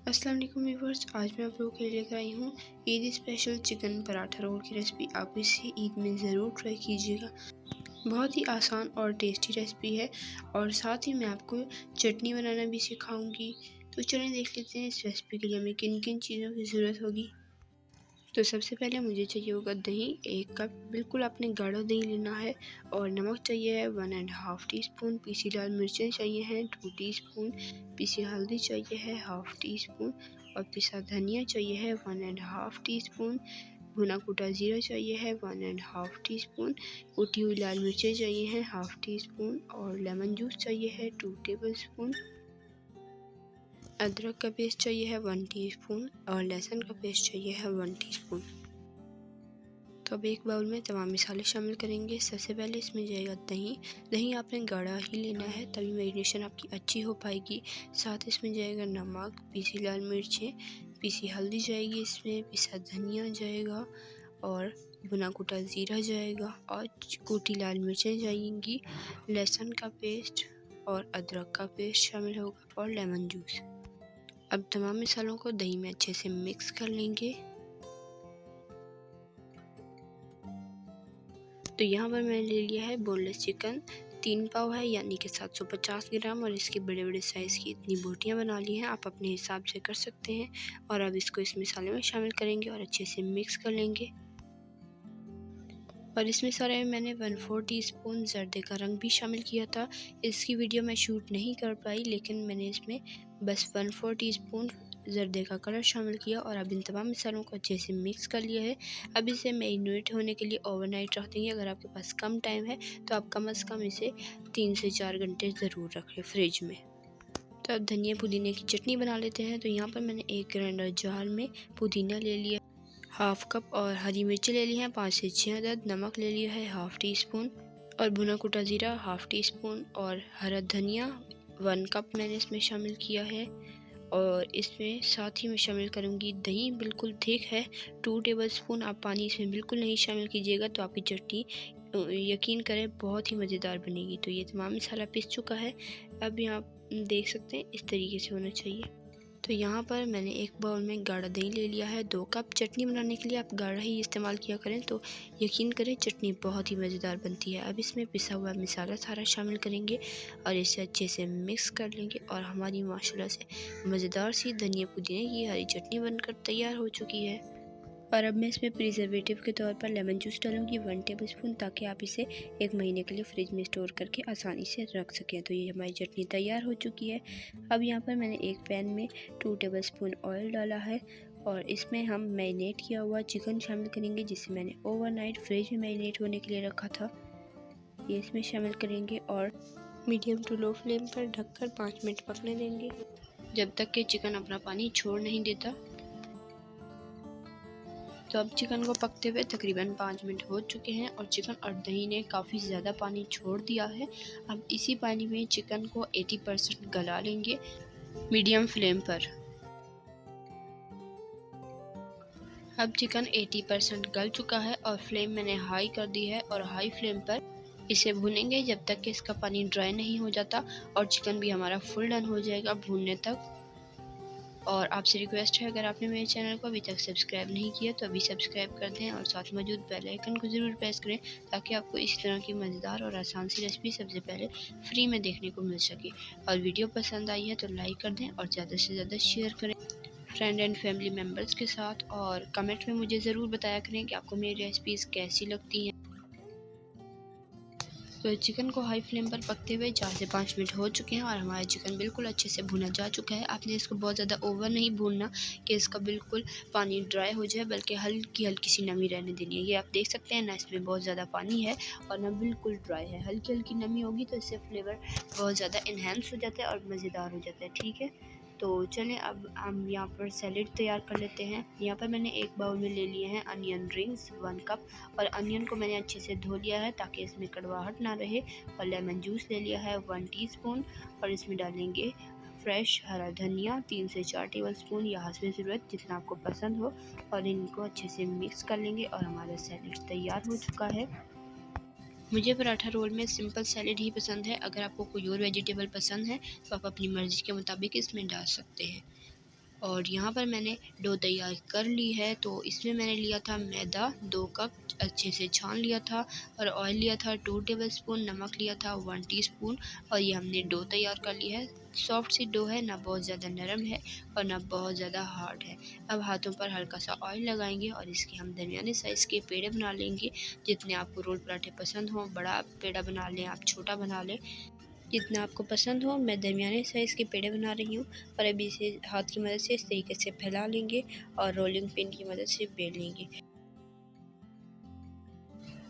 अस्सलाम वालेकुम व्यूअर्स, आज मैं आप लोगों के लिए लेकर आई हूँ Eid special chicken paratha roll की रेसिपी। आप इसे ईद में ज़रूर ट्राई कीजिएगा। बहुत ही आसान और टेस्टी रेसिपी है और साथ ही मैं आपको चटनी बनाना भी सिखाऊंगी। तो चलिए देख लेते हैं इस रेसिपी के लिए हमें किन किन चीज़ों की ज़रूरत होगी। तो सबसे पहले मुझे चाहिए होगा दही, 1 कप बिल्कुल आपने गाढ़ा दही लेना है। और नमक चाहिए है 1.5 टीस्पून, पीसी लाल मिर्चें चाहिए हैं 2 टीस्पून, पीसी हल्दी चाहिए है 1/2 टीस्पून और पिसा धनिया चाहिए है 1.5 टीस्पून, भुना कुटा जीरा चाहिए है 1.5 टीस्पून, कुटी हुई लाल मिर्चें चाहिए हैं 1/2 टीस्पून और लेमन जूस चाहिए है 2 टेबलस्पून। अदरक का पेस्ट चाहिए है 1 टीस्पून और लहसुन का पेस्ट चाहिए है 1 टीस्पून। तो अब एक बाउल में तमाम मसाले शामिल करेंगे। सबसे पहले इसमें जाएगा दही आपने गाढ़ा ही लेना है तभी मैरिनेशन आपकी अच्छी हो पाएगी। साथ इसमें जाएगा नमक, पीसी लाल मिर्चें, पीसी हल्दी जाएगी, इसमें पिसा धनिया जाएगा और भुना कुटा ज़ीरा जाएगा और कुटी लाल मिर्चें जाएंगी, लहसुन का पेस्ट और अदरक का पेस्ट शामिल होगा और लेमन जूस। अब तमाम मसालों को दही में अच्छे से मिक्स कर लेंगे। तो यहाँ पर मैंने ले लिया है बोनलेस चिकन, 3 पाव है यानी कि 750 ग्राम और इसके बड़े बड़े साइज़ की इतनी बोटियाँ बना ली हैं। आप अपने हिसाब से कर सकते हैं। और अब इसको इस मसाले में शामिल करेंगे और अच्छे से मिक्स कर लेंगे। और इस मसाले में मैंने 1/4 टीस्पून जर्दे का रंग भी शामिल किया था। इसकी वीडियो मैं शूट नहीं कर पाई, लेकिन मैंने इसमें बस 1/4 टीस्पून जर्दे का कलर शामिल किया। और अब इन तमाम मसालों को अच्छे से मिक्स कर लिया है। अब इसे मैरिनेट होने के लिए ओवरनाइट रख देंगे। अगर आपके पास कम टाइम है तो आप कम से कम इसे 3 से 4 घंटे ज़रूर रखें फ्रिज में। तो अब धनिया पुदीने की चटनी बना लेते हैं। तो यहाँ पर मैंने एक ग्राइंडर जार में पुदीना ले लिया, 1/2 कप और हरी मिर्ची ले ली हैं 5 से 6 अदद, नमक ले लिया है 1/2 टीस्पून और भुना कुटा ज़ीरा 1/2 टीस्पून और हरा धनिया 1 कप मैंने इसमें शामिल किया है। और इसमें साथ ही मैं शामिल करूँगी दही, बिल्कुल थिक है 2 टेबलस्पून। आप पानी इसमें बिल्कुल नहीं शामिल कीजिएगा तो आपकी चटनी यकीन करें बहुत ही मज़ेदार बनेगी। तो ये तमाम मसाला पिस चुका है। अब यहाँ देख सकते हैं इस तरीके से होना चाहिए। तो यहाँ पर मैंने एक बाउल में गाढ़ा दही ले लिया है 2 कप। चटनी बनाने के लिए आप गाढ़ा ही इस्तेमाल किया करें तो यकीन करें चटनी बहुत ही मज़ेदार बनती है। अब इसमें पिसा हुआ मसाला सारा शामिल करेंगे और इसे अच्छे से मिक्स कर लेंगे और हमारी माशाल्लाह से मज़ेदार सी धनिया पुदीने की हरी चटनी बनकर तैयार हो चुकी है। और अब मैं इसमें प्रिजर्वेटिव के तौर पर लेमन जूस डालूंगी 1 टेबलस्पून, ताकि आप इसे 1 महीने के लिए फ्रिज में स्टोर करके आसानी से रख सकें। तो ये हमारी चटनी तैयार हो चुकी है। अब यहाँ पर मैंने एक पैन में 2 टेबलस्पून ऑयल डाला है और इसमें हम मैरिनेट किया हुआ चिकन शामिल करेंगे, जिसे मैंने ओवरनाइट फ्रिज में मैरिनेट होने के लिए रखा था। ये इसमें शामिल करेंगे और मीडियम टू लो फ्लेम पर ढककर 5 मिनट पकने देंगे, जब तक कि चिकन अपना पानी छोड़ नहीं देता। तो अब चिकन को पकते हुए तकरीबन 5 मिनट हो चुके हैं और चिकन और दही ने काफ़ी ज़्यादा पानी छोड़ दिया है। अब इसी पानी में चिकन को 80% गला लेंगे मीडियम फ्लेम पर। अब चिकन 80% गल चुका है और फ्लेम मैंने हाई कर दी है और हाई फ्लेम पर इसे भूनेंगे जब तक कि इसका पानी ड्राई नहीं हो जाता और चिकन भी हमारा फुल डन हो जाएगा भूनने तक। और आपसे रिक्वेस्ट है, अगर आपने मेरे चैनल को अभी तक सब्सक्राइब नहीं किया तो अभी सब्सक्राइब कर दें और साथ मौजूद बेल आइकन को ज़रूर प्रेस करें, ताकि आपको इस तरह की मज़ेदार और आसान सी रेसिपी सबसे पहले फ्री में देखने को मिल सके। और वीडियो पसंद आई है तो लाइक कर दें और ज़्यादा से ज़्यादा शेयर करें फ्रेंड एंड फैमिली मेम्बर्स के साथ। और कमेंट में मुझे ज़रूर बताया करें कि आपको मेरी रेसिपीज़ कैसी लगती हैं। तो चिकन को हाई फ्लेम पर पकते हुए 4 से 5 मिनट हो चुके हैं और हमारा चिकन बिल्कुल अच्छे से भुना जा चुका है। आपने इसको बहुत ज़्यादा ओवर नहीं भूनना कि इसका बिल्कुल पानी ड्राई हो जाए, बल्कि हल्की हल्की सी नमी रहने देनी है। ये आप देख सकते हैं ना, इसमें बहुत ज़्यादा पानी है और ना बिल्कुल ड्राई है। हल्की हल्की नमी होगी तो इससे फ्लेवर बहुत ज़्यादा इन्हेंस हो जाता है और मज़ेदार हो जाता है। ठीक है, तो चलें अब हम यहाँ पर सैलेड तैयार कर लेते हैं। यहाँ पर मैंने एक बाउल में ले लिए हैं अनियन रिंग्स 1 कप और अनियन को मैंने अच्छे से धो लिया है ताकि इसमें कड़वाहट ना रहे। और लेमन जूस ले लिया है 1 टीस्पून और इसमें डालेंगे फ्रेश हरा धनिया 3 से 4 टेबलस्पून या हस्बे ज़रूरत जितना आपको पसंद हो। और इनको अच्छे से मिक्स कर लेंगे और हमारा सैलेड तैयार हो चुका है। मुझे पराठा रोल में सिंपल सैलेड ही पसंद है। अगर आपको कोई और वेजिटेबल पसंद है तो आप अपनी मर्ज़ी के मुताबिक इसमें डाल सकते हैं। और यहाँ पर मैंने डो तैयार कर ली है। तो इसमें मैंने लिया था मैदा 2 कप, अच्छे से छान लिया था, और ऑयल लिया था 2 टेबलस्पून, नमक लिया था 1 टीस्पून, और ये हमने डो तैयार कर लिया है। सॉफ्ट सी डो है, ना बहुत ज़्यादा नरम है और ना बहुत ज़्यादा हार्ड है। अब हाथों पर हल्का सा ऑयल लगाएंगे और इसके हम दरमियाने साइज़ के पेड़े बना लेंगे। जितने आपको रोल पराठे पसंद हों, बड़ा पेड़ा बना लें, आप छोटा बना लें, जितना आपको पसंद हो। मैं दरमियाने साइज़ के पेड़े बना रही हूँ, और अभी इसे हाथ की मदद से इस तरीके से फैला लेंगे और रोलिंग पिन की मदद से बेल लेंगे।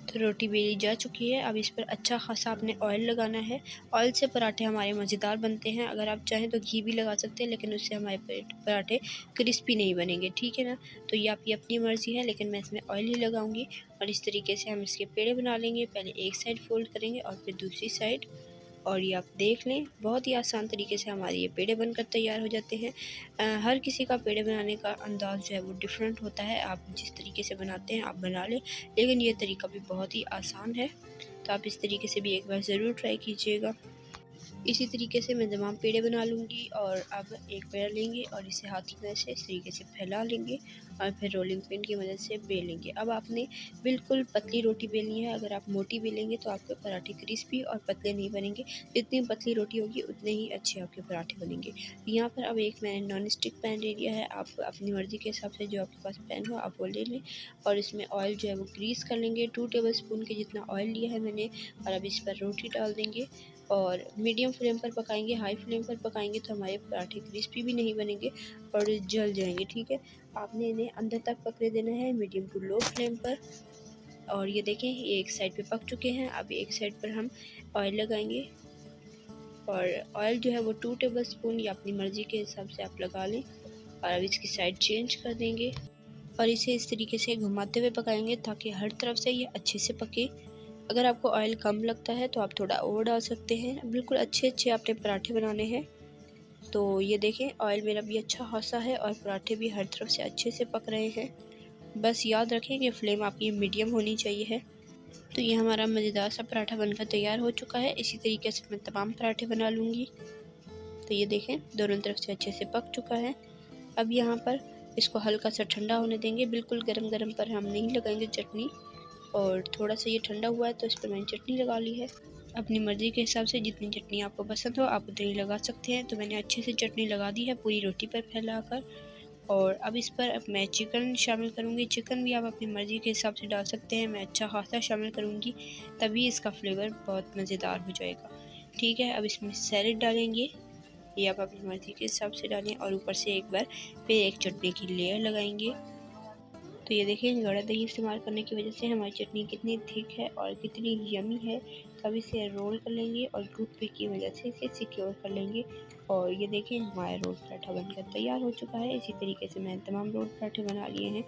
तो रोटी बेली जा चुकी है। अब इस पर अच्छा खासा आपने ऑयल लगाना है। ऑयल से पराठे हमारे मज़ेदार बनते हैं। अगर आप चाहें तो घी भी लगा सकते हैं, लेकिन उससे हमारे पराठे क्रिस्पी नहीं बनेंगे, ठीक है ना। तो ये आपकी अपनी मर्ज़ी है, लेकिन मैं इसमें ऑयल ही लगाऊंगी। और इस तरीके से हम इसके पेड़े बना लेंगे। पहले एक साइड फोल्ड करेंगे और फिर दूसरी साइड, और ये आप देख लें, बहुत ही आसान तरीके से हमारे ये पेड़े बनकर तैयार हो जाते हैं। हर किसी का पेड़े बनाने का अंदाज़ जो है वो डिफरेंट होता है। आप जिस तरीके से बनाते हैं आप बना लें, लेकिन ये तरीका भी बहुत ही आसान है। तो आप इस तरीके से भी एक बार ज़रूर ट्राई कीजिएगा। इसी तरीके से मैं तमाम पेड़े बना लूँगी। और अब एक पेड़ा लेंगे और इसे हाथ की मदद से इस तरीके से फैला लेंगे और फिर रोलिंग पिन की मदद से बेल लेंगे। अब आपने बिल्कुल पतली रोटी बेलनी है। अगर आप मोटी बेलेंगे तो आपके पराठे क्रिस्पी और पतले नहीं बनेंगे। जितनी पतली रोटी होगी उतने ही अच्छे आपके पराठे बनेंगे। यहाँ पर अब एक मैंने नॉन स्टिक पैन ले लिया है। आप अपनी मर्ज़ी के हिसाब से जो आपके पास पैन हो आप वो ले लें, और इसमें ऑयल जो है वो ग्रीस कर लेंगे। 2 टेबलस्पून के जितना ऑयल लिया है मैंने, और अब इस पर रोटी डाल देंगे और मीडियम फ्लेम पर पकाएंगे। हाई फ्लेम पर पकाएंगे तो हमारे पराठे क्रिस्पी भी नहीं बनेंगे और जल जाएंगे, ठीक है। आपने इन्हें अंदर तक पकने देना है मीडियम टू लो फ्लेम पर। और ये देखें, ये एक साइड पे पक चुके हैं। अब एक साइड पर हम ऑयल लगाएंगे, और ऑयल जो है वो 2 टेबलस्पून या अपनी मर्ज़ी के हिसाब से आप लगा लें। और अब इसकी साइड चेंज कर देंगे और इसे इस तरीके से घुमाते हुए पकाएंगे ताकि हर तरफ से ये अच्छे से पके। अगर आपको ऑयल कम लगता है तो आप थोड़ा और डाल सकते हैं। बिल्कुल अच्छे अच्छे आपने पराठे बनाने हैं। तो ये देखें, ऑयल मेरा भी अच्छा खासा है और पराठे भी हर तरफ से अच्छे से पक रहे हैं। बस याद रखें कि फ्लेम आपकी मीडियम होनी चाहिए है। तो ये हमारा मज़ेदार सा पराठा बनकर तैयार हो चुका है। इसी तरीके से मैं तमाम पराठे बना लूँगी। तो ये देखें, दोनों तरफ से अच्छे से पक चुका है। अब यहाँ पर इसको हल्का सा ठंडा होने देंगे। बिल्कुल गरम गरम पर हम नहीं लगाएंगे चटनी। और थोड़ा सा ये ठंडा हुआ है तो इस पर मैंने चटनी लगा ली है। अपनी मर्ज़ी के हिसाब से जितनी चटनी आपको पसंद हो आप उतनी लगा सकते हैं। तो मैंने अच्छे से चटनी लगा दी है पूरी रोटी पर फैलाकर। और अब इस पर अब मैं चिकन शामिल करूँगी। चिकन भी आप अपनी मर्ज़ी के हिसाब से डाल सकते हैं। मैं अच्छा खासा शामिल करूँगी, तभी इसका फ्लेवर बहुत मज़ेदार हो जाएगा, ठीक है। अब इसमें सैलेड डालेंगे, ये आप अपनी मर्ज़ी के हिसाब से डालें। और ऊपर से एक बार फिर एक चटनी की लेयर लगाएंगे। तो ये देखिए, गाढ़ा दही इस्तेमाल करने की वजह से हमारी चटनी कितनी थिक है और कितनी यमी है। तो अब इसे रोल कर लेंगे और टूथपिक की मदद से इसे सिक्योर कर लेंगे। और ये देखिए, हमारा रोल पराठा बनकर तैयार हो चुका है। इसी तरीके से मैंने तमाम रोल पराठे बना लिए हैं।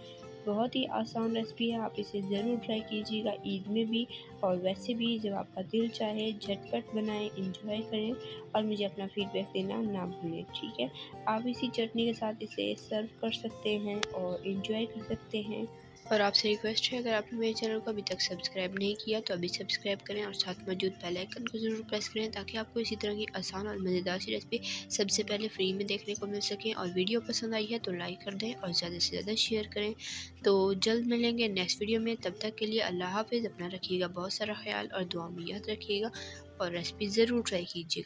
बहुत ही आसान रेसिपी है, आप इसे ज़रूर ट्राई कीजिएगा ईद में भी और वैसे भी जब आपका दिल चाहे। झटपट बनाएं, इंजॉय करें और मुझे अपना फीडबैक देना ना भूलें, ठीक है। आप इसी चटनी के साथ इसे सर्व कर सकते हैं और इंजॉय कर सकते हैं। और आपसे रिक्वेस्ट है, अगर आपने मेरे चैनल को अभी तक सब्सक्राइब नहीं किया तो अभी सब्सक्राइब करें और साथ मौजूद बेल आइकन को ज़रूर प्रेस करें, ताकि आपको इसी तरह की आसान और मज़ेदार सी रेसिपी सबसे पहले फ्री में देखने को मिल सके। और वीडियो पसंद आई है तो लाइक कर दें और ज़्यादा से ज़्यादा शेयर करें। तो जल्द मिलेंगे नेक्स्ट वीडियो में, तब तक के लिए अल्लाह हाफ़िज़। अपना रखिएगा बहुत सारा ख्याल और दुआ में याद रखिएगा और रेसिपी ज़रूर ट्राई कीजिएगा।